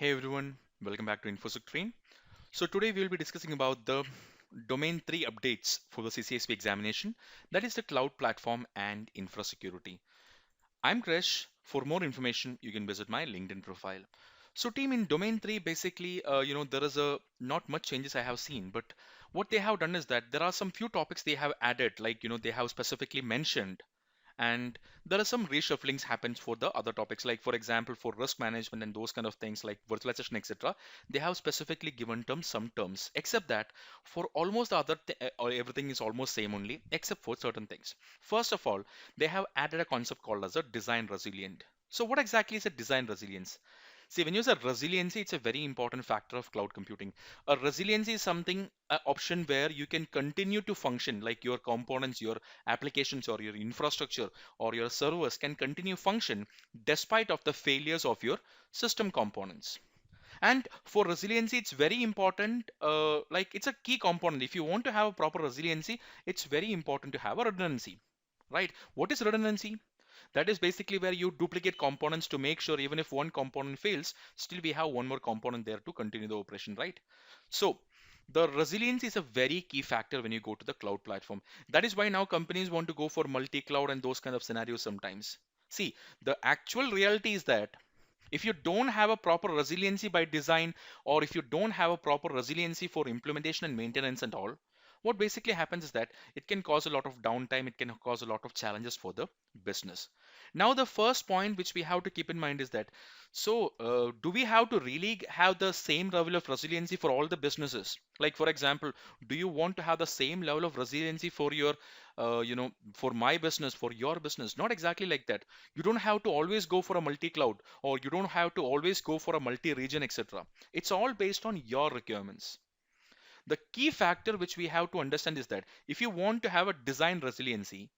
Hey everyone, welcome back to InfosecTrain. So today we will be discussing about the domain 3 updates for the CCSP examination, that is the cloud platform and infra security. I'm Krish. For more information, you can visit my LinkedIn profile. So team, in domain 3, basically, there is a not much changes I have seen, but what they have done is that there are some few topics they have added, like, they have specifically mentioned, and there are some reshufflings happens for the other topics, like for example for risk management and those kind of things like virtualization, etc. They have specifically given terms, some terms, except that for almost the or everything is almost same only except for certain things. First of all, they have added a concept called as a design resilient. So what exactly is a design resilience? See, when you say resiliency, it's a very important factor of cloud computing. A resiliency is something, an option where you can continue to function, like your components, your applications, or your infrastructure, or your servers can continue function despite of the failures of your system components. And for resiliency, it's very important, like it's a key component. If you want to have a proper resiliency, it's very important to have a redundancy, right? What is redundancy? That is basically where you duplicate components to make sure even if one component fails, still we have one more component there to continue the operation, right? So the resilience is a very key factor when you go to the cloud platform. That is why now companies want to go for multi-cloud and those kind of scenarios sometimes. See, the actual reality is that if you don't have a proper resiliency by design, or if you don't have a proper resiliency for implementation and maintenance and all, what basically happens is that it can cause a lot of downtime, it can cause a lot of challenges for the business. Now the first point which we have to keep in mind is that, do we have to really have the same level of resiliency for all the businesses? Like for example, do you want to have the same level of resiliency for your for my business, for your business? Not exactly like that. You don't have to always go for a multi-cloud, or you don't have to always go for a multi-region, etc. It's all based on your requirements. The key factor which we have to understand is that if you want to have a design resiliency,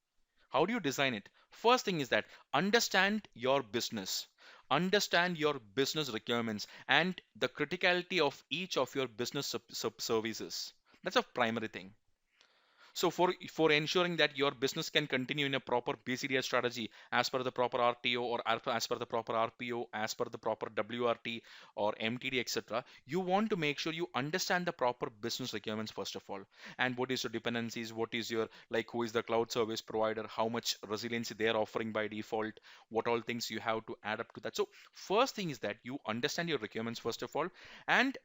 how do you design it? First thing is that understand your business. Understand your business requirements and the criticality of each of your business sub services. That's a primary thing. So for ensuring that your business can continue in a proper BCDS strategy as per the proper RTO, or as per the proper RPO, as per the proper WRT or MTD, etc., you want to make sure you understand the proper business requirements first of all. And what is your dependencies? What is your, like, who is the cloud service provider? How much resiliency they are offering by default? What all things you have to add up to that? So first thing is that you understand your requirements first of all, and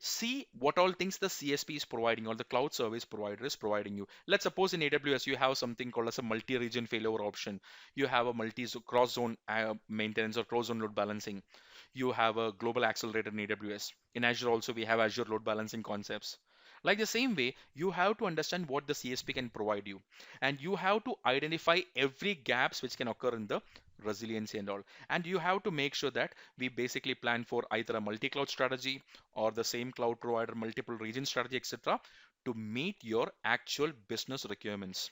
see what all things the CSP is providing or the cloud service provider is providing you. Let's suppose in AWS you have something called as a multi-region failover option. You have a cross-zone maintenance or cross-zone load balancing. You have a global accelerator in AWS. In Azure also we have Azure load balancing concepts. Like the same way, you have to understand what the CSP can provide you, and you have to identify every gaps which can occur in the resiliency and all. And you have to make sure that we basically plan for either a multi-cloud strategy or the same cloud provider multiple region strategy, etc., to meet your actual business requirements.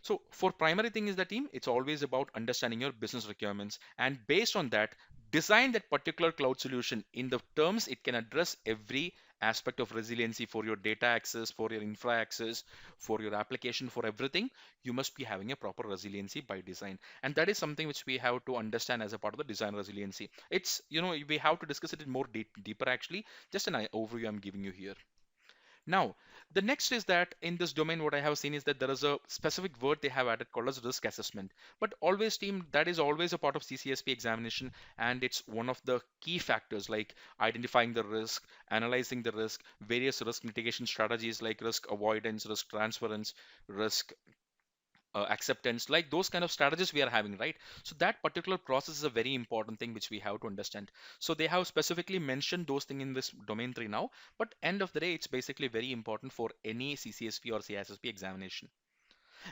So for primary thing is the team, it's always about understanding your business requirements, and based on that, design that particular cloud solution in the terms it can address every aspect of resiliency for your data access, for your infra access, for your application, for everything. You must be having a proper resiliency by design, and that is something which we have to understand as a part of the design resiliency. It's, we have to discuss it in more deeper actually. Just an overview I'm giving you here. Now, the next is that in this domain, what I have seen is that there is a specific word they have added called as risk assessment. But always, team, that is always a part of CCSP examination, and it's one of the key factors, like identifying the risk, analyzing the risk, various risk mitigation strategies like risk avoidance, risk transference, risk acceptance, like those kind of strategies we are having, right? So that particular process is a very important thing which we have to understand. So they have specifically mentioned those things in this domain 3 now, but end of the day, it's basically very important for any CCSP or CISSP examination.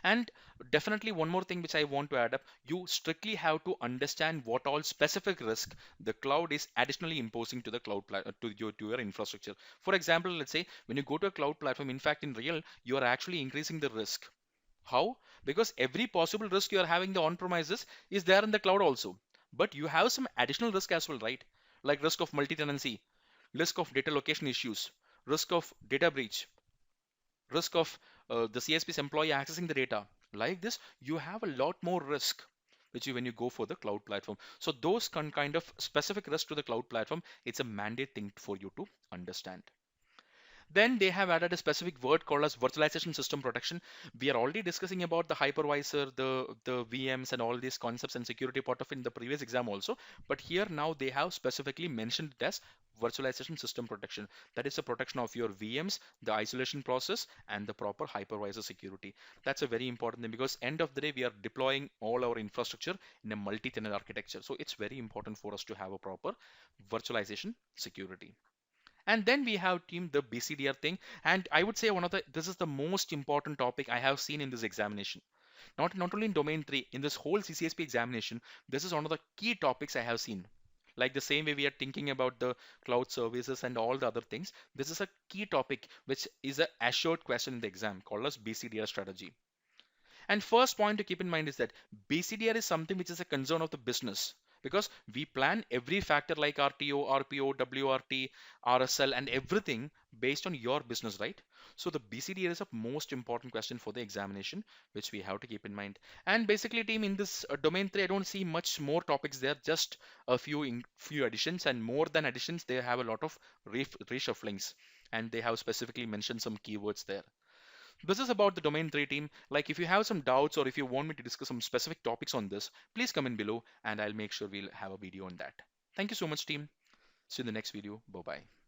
And definitely one more thing which I want to add up, you strictly have to understand what all specific risk the cloud is additionally imposing to the to your infrastructure. For example, let's say when you go to a cloud platform, in fact, in real, you are actually increasing the risk. How? Because every possible risk you are having the on-premises is there in the cloud also. But you have some additional risk as well, right? Like risk of multi-tenancy, risk of data location issues, risk of data breach, risk of the CSP's employee accessing the data. Like this, you have a lot more risk. which you when you go for the cloud platform. So those kind of specific risk to the cloud platform, it's a mandate thing for you to understand. Then they have added a specific word called as virtualization system protection. We are already discussing about the hypervisor, the VMs and all these concepts and security part of in the previous exam also. But here now they have specifically mentioned it as virtualization system protection. That is the protection of your VMs, the isolation process, and the proper hypervisor security. That's a very important thing because end of the day we are deploying all our infrastructure in a multi-tenant architecture. So it's very important for us to have a proper virtualization security. And then we have team the BCDR thing. And I would say this is the most important topic I have seen in this examination. Not only in domain 3, in this whole CCSP examination, this is one of the key topics I have seen. Like the same way we are thinking about the cloud services and all the other things, this is a key topic which is a assured question in the exam called as BCDR strategy. And first point to keep in mind is that BCDR is something which is a concern of the business because we plan every factor like RTO, RPO, WRT, RSL, and everything based on your business, right? So the BCDR is a most important question for the examination, which we have to keep in mind. And basically, team, in this domain 3, I don't see much more topics there, just a few additions, and more than additions, they have a lot of reshufflings, and they have specifically mentioned some keywords there. This is about the domain 3 team. Like if you have some doubts or if you want me to discuss some specific topics on this, please comment below and I'll make sure we'll have a video on that. Thank you so much team. See you in the next video. Bye bye.